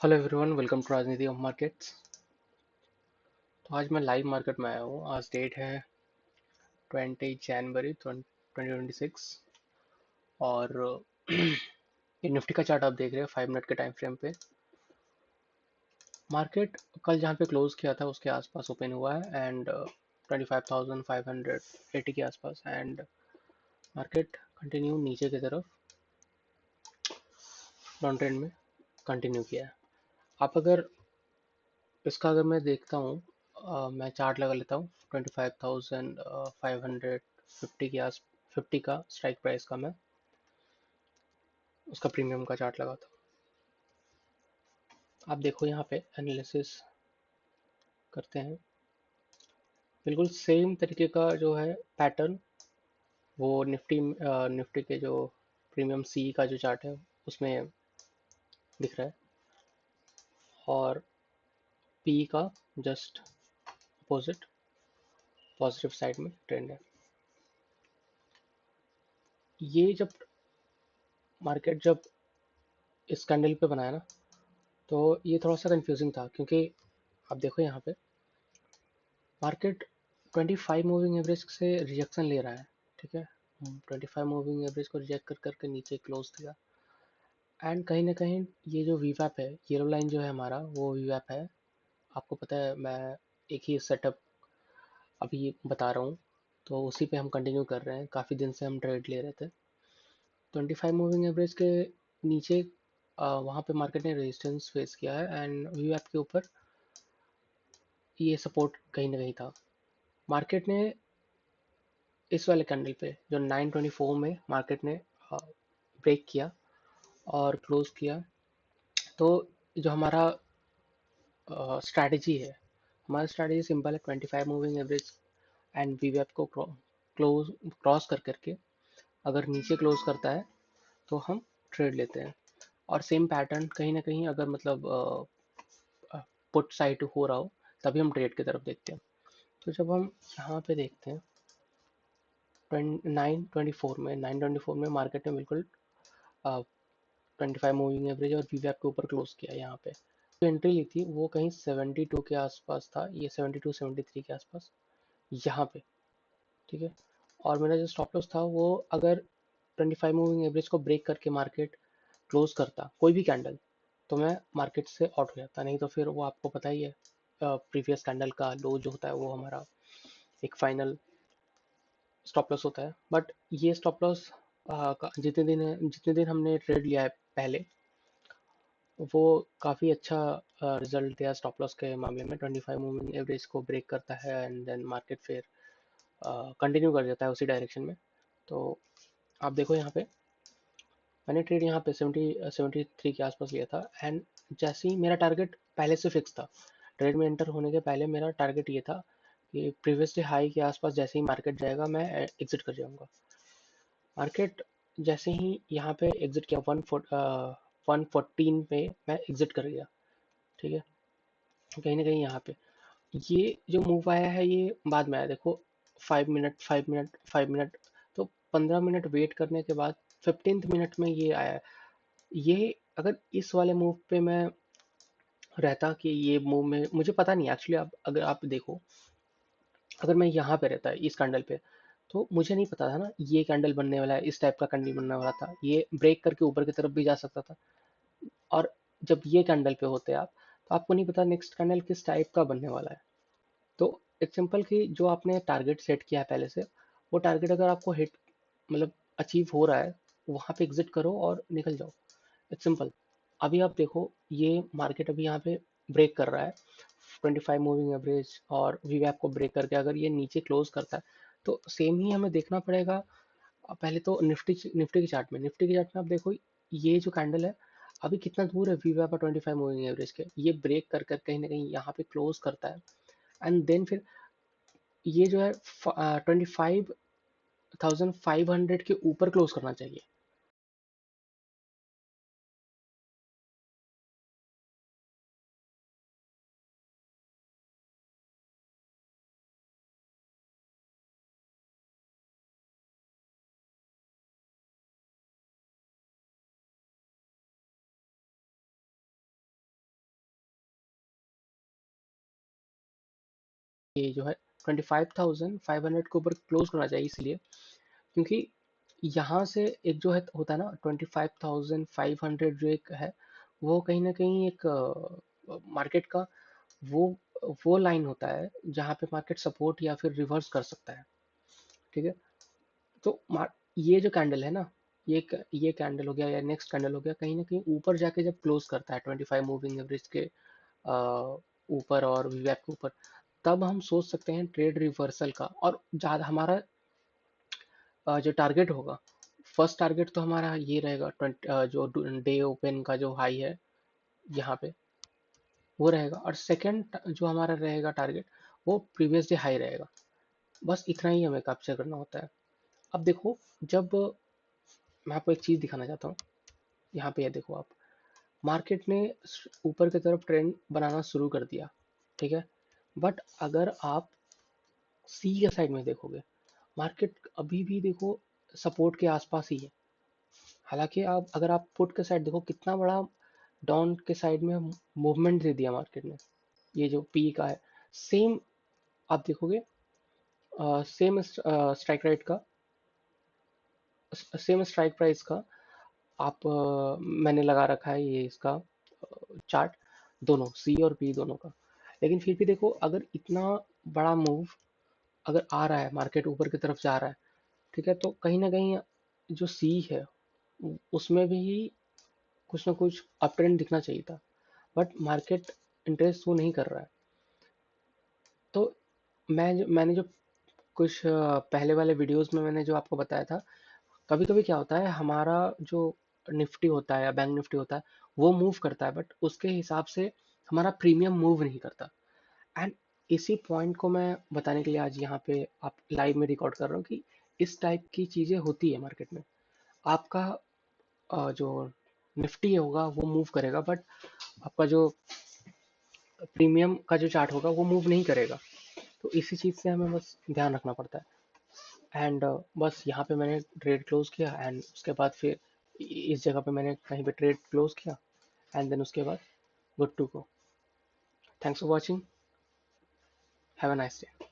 Hello everyone, welcome to राजनीति of markets. तो आज मैं लाइव मार्केट में आया हूँ। आज डेट है 20 जनवरी 2026 और ये निफ्टी का चार्ट आप देख रहे हैं 5 मिनट के टाइम फ्रेम पे। मार्केट कल जहाँ पे क्लोज किया था उसके आसपास ओपन हुआ है एंड 25,580 के आसपास, एंड मार्केट कंटिन्यू नीचे की तरफ डाउन ट्रेंड में कंटिन्यू किया है। आप अगर इसका अगर मैं देखता हूँ, मैं चार्ट लगा लेता हूँ 25,550 के आस 50 का स्ट्राइक प्राइस का मैं उसका प्रीमियम का चार्ट लगाता हूँ। आप देखो यहाँ पे एनालिसिस करते हैं, बिल्कुल सेम तरीके का जो है पैटर्न वो निफ्टी के जो प्रीमियम सी का जो चार्ट है उसमें दिख रहा है, और पी का जस्ट अपोजिट पॉजिटिव साइड में ट्रेंड है। ये जब मार्केट जब इस कैंडल पे बनाया ना, तो ये थोड़ा सा कंफ्यूजिंग था, क्योंकि आप देखो यहाँ पे मार्केट 25 मूविंग एवरेज से रिजेक्शन ले रहा है। ठीक है, 25 मूविंग एवरेज को रिजेक्ट कर करके नीचे क्लोज दिया, एंड कहीं ना कहीं ये जो वीवैप है, येलो लाइन जो है हमारा वो वीवैप है। आपको पता है मैं एक ही सेटअप अभी बता रहा हूँ, तो उसी पे हम कंटिन्यू कर रहे हैं। काफ़ी दिन से हम ट्रेड ले रहे थे 25 मूविंग एवरेज के नीचे। वहाँ पे मार्केट ने रेजिस्टेंस फेस किया है एंड वीवैप के ऊपर ये सपोर्ट कहीं ना कहीं था। मार्केट ने इस वाले कैंडल पे जो 924 में मार्केट ने ब्रेक किया और क्लोज किया, तो जो हमारा स्ट्रैटेजी है, हमारा स्ट्रैटेजी सिंपल है। 25 मूविंग एवरेज एंड वीवैप को क्लोज क्रॉस कर करके अगर नीचे क्लोज करता है तो हम ट्रेड लेते हैं। और सेम पैटर्न कहीं ना कहीं अगर मतलब पुट साइड हो रहा हो तभी हम ट्रेड की तरफ देखते हैं। तो जब हम यहाँ पे देखते हैं 924 में मार्केट ने बिल्कुल 25 मूविंग एवरेज और वीवैप के ऊपर क्लोज किया। यहाँ पे जो एंट्री ली थी वो कहीं 72 के आसपास था, ये 72 73 के आसपास यहाँ पे। ठीक है, और मेरा जो स्टॉप लॉस था वो अगर 25 मूविंग एवरेज को ब्रेक करके मार्केट क्लोज करता कोई भी कैंडल, तो मैं मार्केट से आउट हो जाता। नहीं तो फिर वो आपको पता ही है, प्रीवियस कैंडल का लो जो होता है वो हमारा एक फाइनल स्टॉप लॉस होता है। बट ये स्टॉप लॉस जितने दिन हमने ट्रेड लिया है पहले, वो काफ़ी अच्छा रिजल्ट दिया स्टॉप लॉस के मामले में। 25 मूविंग एवरेज को ब्रेक करता है एंड देन मार्केट फिर कंटिन्यू कर देता है उसी डायरेक्शन में। तो आप देखो यहाँ पे मैंने ट्रेड यहाँ पे 73 के आसपास लिया था, एंड जैसे ही मेरा टारगेट पहले से फिक्स था, ट्रेड में एंटर होने के पहले मेरा टारगेट ये था कि प्रीवियस डे हाई के आसपास जैसे ही मार्केट जाएगा मैं एग्जिट कर जाऊंगा। मार्केट जैसे ही यहाँ पे एग्जिट किया 114 पे मैं एग्जिट कर गया। ठीक है, कहीं ना कहीं यहाँ पे ये जो मूव आया है ये बाद में आया। देखो 5 मिनट तो 15 मिनट वेट करने के बाद 15th मिनट में ये आया है। ये अगर इस वाले मूव पे मैं रहता कि ये मूव में मुझे पता नहीं एक्चुअली, आप अगर आप देखो, अगर मैं यहाँ पे रहता इस कैंडल पे, तो मुझे नहीं पता था ना ये कैंडल बनने वाला है, इस टाइप का कैंडल बनने वाला था, ये ब्रेक करके ऊपर की तरफ भी जा सकता था। और जब ये कैंडल पे होते आप, तो आपको नहीं पता नेक्स्ट कैंडल किस टाइप का बनने वाला है। तो इट्स सिंपल कि जो आपने टारगेट सेट किया है पहले से, वो टारगेट अगर आपको हिट मतलब अचीव हो रहा है, वहाँ पे एग्जिट करो और निकल जाओ। It's simple. अभी आप देखो ये मार्केट अभी यहाँ पे ब्रेक कर रहा है 25 मूविंग एवरेज और वीवैप को ब्रेक करके अगर ये नीचे क्लोज करता है, तो सेम ही हमें देखना पड़ेगा। पहले तो निफ्टी के चार्ट में आप देखो ये जो कैंडल है अभी कितना दूर है वीवैप और 25 मूविंग एवरेज के। ये ब्रेक कर कर कहीं ना कहीं यहाँ पे क्लोज करता है, एंड देन फिर ये जो है 25,500 के ऊपर क्लोज करना चाहिए। ये जो है 25,500 के ऊपर क्लोज करना चाहिए, इसलिए क्योंकि यहाँ से एक जो है होता है ना 25,500 जो एक है, वो कहीं ना कहीं एक मार्केट का वो वो लाइन होता है जहाँ पे मार्केट सपोर्ट या फिर रिवर्स कर सकता है। ठीक है, तो ये जो कैंडल है ना, ये कैंडल हो गया या नेक्स्ट कैंडल हो गया, कहीं ना कहीं ऊपर जाके जब क्लोज करता है 25 मूविंग एवरेज के ऊपर और वीवैप के ऊपर, तब हम सोच सकते हैं ट्रेड रिवर्सल का। और ज़्यादा हमारा जो टारगेट होगा, फर्स्ट टारगेट तो हमारा ये रहेगा 20 जो डे ओपन का जो हाई है यहाँ पे, वो रहेगा। और सेकंड जो हमारा रहेगा टारगेट, वो प्रीवियस डे हाई रहेगा। बस इतना ही हमें कैप्चर करना होता है। अब देखो, जब मैं आपको एक चीज़ दिखाना चाहता हूँ, यहाँ पे ये देखो आप, मार्केट ने ऊपर की तरफ ट्रेंड बनाना शुरू कर दिया, ठीक है। बट अगर आप सी के साइड में देखोगे, मार्केट अभी भी देखो सपोर्ट के आसपास ही है। हालांकि आप अगर आप पुट के साइड देखो, कितना बड़ा डाउन के साइड में मूवमेंट दे दिया मार्केट ने। ये जो पी का है, सेम आप देखोगे, सेम स्ट्राइक रेट का, सेम स्ट्राइक प्राइस का आप मैंने लगा रखा है ये इसका चार्ट, दोनों सी और पी दोनों का। लेकिन फिर भी देखो, अगर इतना बड़ा मूव अगर आ रहा है, मार्केट ऊपर की तरफ जा रहा है, ठीक है, तो कहीं ना कहीं जो सी है उसमें भी कुछ ना कुछ अप ट्रेंड दिखना चाहिए था। बट मार्केट इंटरेस्ट वो नहीं कर रहा है। तो मैंने जो कुछ पहले वाले वीडियोस में मैंने जो आपको बताया था, कभी कभी क्या होता है, हमारा जो निफ्टी होता है या बैंक निफ्टी होता है, वो मूव करता है, बट उसके हिसाब से हमारा प्रीमियम मूव नहीं करता। एंड इसी पॉइंट को मैं बताने के लिए आज यहाँ पे आप लाइव में रिकॉर्ड कर रहा हूँ कि इस टाइप की चीज़ें होती है मार्केट में। आपका जो निफ्टी होगा वो मूव करेगा, बट आपका जो प्रीमियम का जो चार्ट होगा वो मूव नहीं करेगा। तो इसी चीज़ से हमें बस ध्यान रखना पड़ता है। एंड बस यहाँ पे मैंने ट्रेड क्लोज किया, एंड उसके बाद फिर इस जगह पे मैंने कहीं पे ट्रेड क्लोज किया, एंड देन उसके बाद good to go. Thanks for watching, have a nice day.